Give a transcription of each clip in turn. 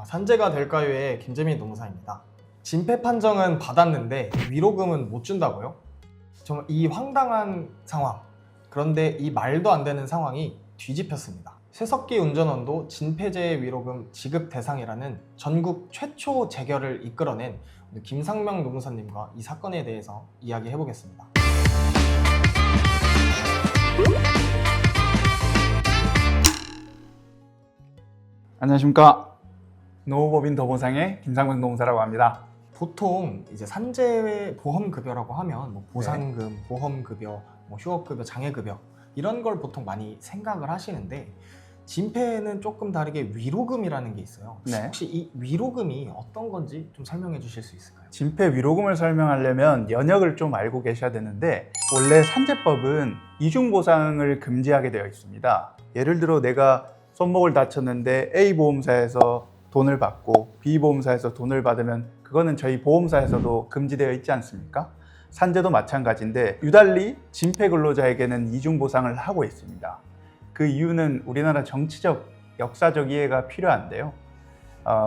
산재가 될까요의 김재민 노무사입니다. 진폐 판정은 받았는데 위로금은 못 준다고요? 정말 이 황당한 상황, 그런데 이 말도 안 되는 상황이 뒤집혔습니다. 쇠석기 운전원도 진폐재해 위로금 지급 대상이라는 전국 최초 재결을 이끌어낸 김상명 노무사님과 이 사건에 대해서 이야기해 보겠습니다. 안녕하십니까. 노후법인 더보상의 김상명 노무사라고 합니다. 보통 이제 산재 보험급여라고 하면 뭐 보상금, 보험급여, 뭐 휴업급여, 장애급여 이런 걸 보통 많이 생각을 하시는데 진폐는 조금 다르게 위로금이라는 게 있어요. 네. 혹시 이 위로금이 어떤 건지 좀 설명해 주실 수 있을까요? 진폐 위로금을 설명하려면 연역을 좀 알고 계셔야 되는데, 원래 산재법은 이중보상을 금지하게 되어 있습니다. 예를 들어 내가 손목을 다쳤는데 A 보험사에서 돈을 받고 B 보험사에서 돈을 받으면 그거는 저희 보험사에서도 금지되어 있지 않습니까? 산재도 마찬가지인데 유달리 진폐 근로자에게는 이중보상을 하고 있습니다. 그 이유는 우리나라 정치적, 역사적 이해가 필요한데요.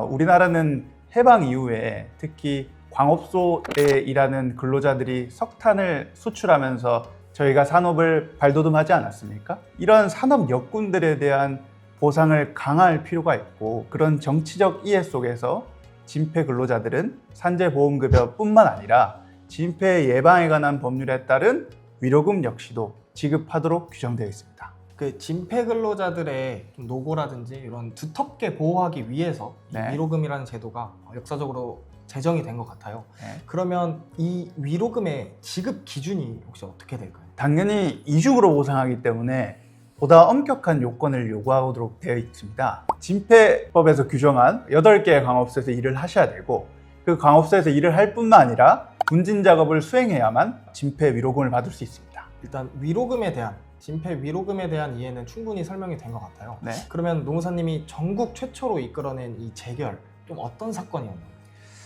우리나라는 해방 이후에 특히 광업소에 일하는 근로자들이 석탄을 수출하면서 저희가 산업을 발돋움하지 않았습니까? 이런 산업 역군들에 대한 보상을 강화할 필요가 있고, 그런 정치적 이해 속에서 진폐 근로자들은 산재보험급여뿐만 아니라 진폐 예방에 관한 법률에 따른 위로금 역시도 지급하도록 규정되어 있습니다. 그 진폐 근로자들의 좀 노고라든지 이런 두텁게 보호하기 위해서 네. 이 위로금이라는 제도가 역사적으로 제정이 된 것 같아요. 네. 그러면 이 위로금의 지급 기준이 혹시 어떻게 될까요? 당연히 이중으로 보상하기 때문에 보다 엄격한 요건을 요구하도록 되어 있습니다. 진폐법에서 규정한 8개의 광업소에서 일을 하셔야 되고, 그 광업소에서 일을 할 뿐만 아니라 분진 작업을 수행해야만 진폐 위로금을 받을 수 있습니다. 일단 위로금에 대한 진폐 위로금에 대한 이해는 충분히 설명이 된 것 같아요. 네. 그러면 노무사님이 전국 최초로 이끌어낸 이 재결 좀 어떤 사건이었나요?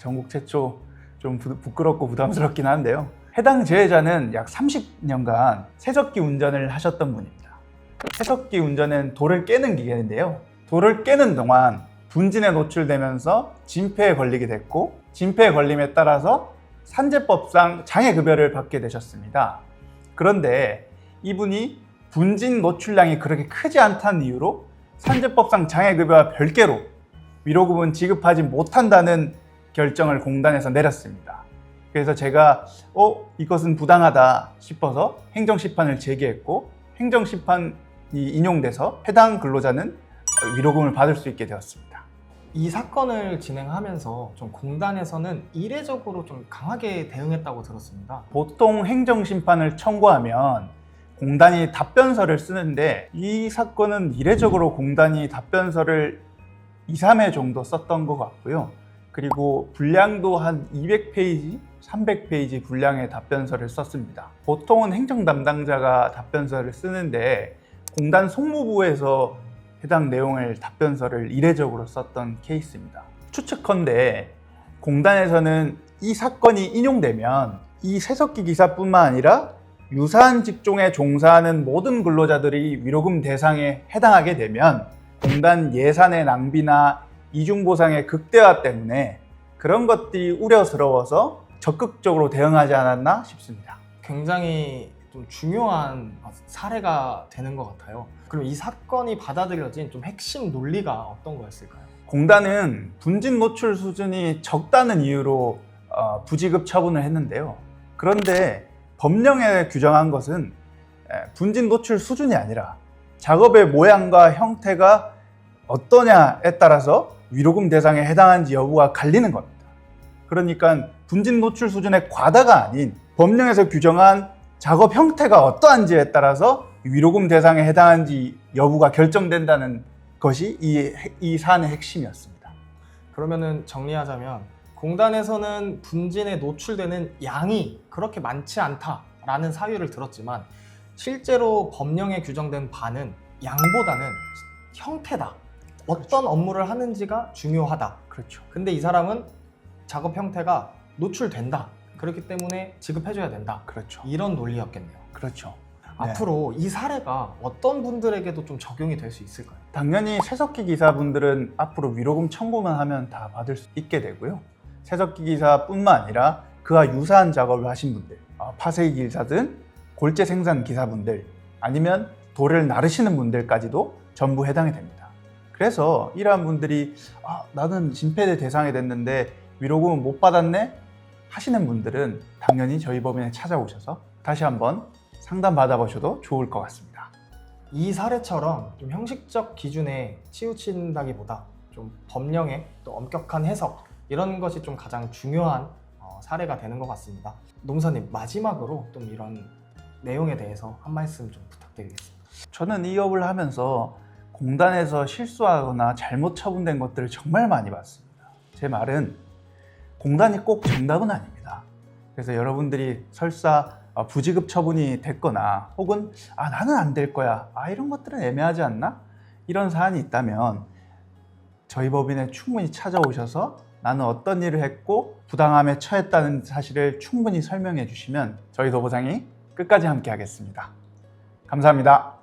전국 최초, 좀 부끄럽고 부담스럽긴 한데요. 해당 재해자는 약 30년간 세석기 운전을 하셨던 분입니다. 세석기 운전은 돌을 깨는 기계인데요. 돌을 깨는 동안 분진에 노출되면서 진폐에 걸리게 됐고, 진폐에 걸림에 따라서 산재법상 장애급여를 받게 되셨습니다. 그런데 이분이 분진 노출량이 그렇게 크지 않다는 이유로 산재법상 장애급여와 별개로 위로금은 지급하지 못한다는 결정을 공단에서 내렸습니다. 그래서 제가 이것은 부당하다 싶어서 행정심판을 제기했고, 행정심판이 인용돼서 해당 근로자는 위로금을 받을 수 있게 되었습니다. 이 사건을 진행하면서 좀 공단에서는 이례적으로 좀 강하게 대응했다고 들었습니다. 보통 행정심판을 청구하면 공단이 답변서를 쓰는데, 이 사건은 이례적으로 공단이 답변서를 2, 3회 정도 썼던 것 같고요. 그리고 분량도 한 200페이지, 300페이지 분량의 답변서를 썼습니다. 보통은 행정 담당자가 답변서를 쓰는데 공단 송무부에서 해당 내용을 답변서를 이례적으로 썼던 케이스입니다. 추측컨대 공단에서는 이 사건이 인용되면 이 세석기 기사뿐만 아니라 유사한 직종에 종사하는 모든 근로자들이 위로금 대상에 해당하게 되면 공단 예산의 낭비나 이중보상의 극대화 때문에 그런 것들이 우려스러워서 적극적으로 대응하지 않았나 싶습니다. 굉장히 좀 중요한 사례가 되는 것 같아요. 그럼 이 사건이 받아들여진 좀 핵심 논리가 어떤 거였을까요? 공단은 분진 노출 수준이 적다는 이유로 부지급 처분을 했는데요. 그런데 법령에 규정한 것은 분진 노출 수준이 아니라 작업의 모양과 형태가 어떠냐에 따라서 위로금 대상에 해당하는지 여부가 갈리는 겁니다. 그러니까 분진 노출 수준의 과다가 아닌 법령에서 규정한 작업 형태가 어떠한지에 따라서 위로금 대상에 해당하는지 여부가 결정된다는 것이 이 사안의 핵심이었습니다. 그러면은 정리하자면 공단에서는 분진에 노출되는 양이 그렇게 많지 않다라는 사유를 들었지만 실제로 법령에 규정된 바는 양보다는 형태다. 어떤 업무를 하는지가 중요하다. 그렇죠. 근데 이 사람은 작업 형태가 노출된다. 그렇기 때문에 지급해줘야 된다. 그렇죠. 이런 논리였겠네요. 그렇죠. 앞으로 이 사례가 어떤 분들에게도 좀 적용이 될 수 있을까요? 당연히 세석기 기사분들은 앞으로 위로금 청구만 하면 다 받을 수 있게 되고요. 세석기 기사뿐만 아니라 그와 유사한 작업을 하신 분들, 파쇄기 기사든 골재 생산 기사분들, 아니면 돌을 나르시는 분들까지도 전부 해당이 됩니다. 그래서 이러한 분들이 나는 진폐 대상이 됐는데 위로금은 못 받았네 하시는 분들은 당연히 저희 법인에 찾아오셔서 다시 한번 상담 받아보셔도 좋을 것 같습니다. 이 사례처럼 좀 형식적 기준에 치우친다기보다 좀 법령의 또 엄격한 해석 이런 것이 좀 가장 중요한 사례가 되는 것 같습니다. 노무사님, 마지막으로 좀 이런 내용에 대해서 한 말씀 좀 부탁드리겠습니다. 저는 이 업을 하면서 공단에서 실수하거나 잘못 처분된 것들을 정말 많이 봤습니다. 제 말은 공단이 꼭 정답은 아닙니다. 그래서 여러분들이 설사 부지급 처분이 됐거나 혹은 나는 안 될 거야, 이런 것들은 애매하지 않나? 이런 사안이 있다면 저희 법인에 충분히 찾아오셔서 나는 어떤 일을 했고 부당함에 처했다는 사실을 충분히 설명해 주시면 저희 도보상이 끝까지 함께 하겠습니다. 감사합니다.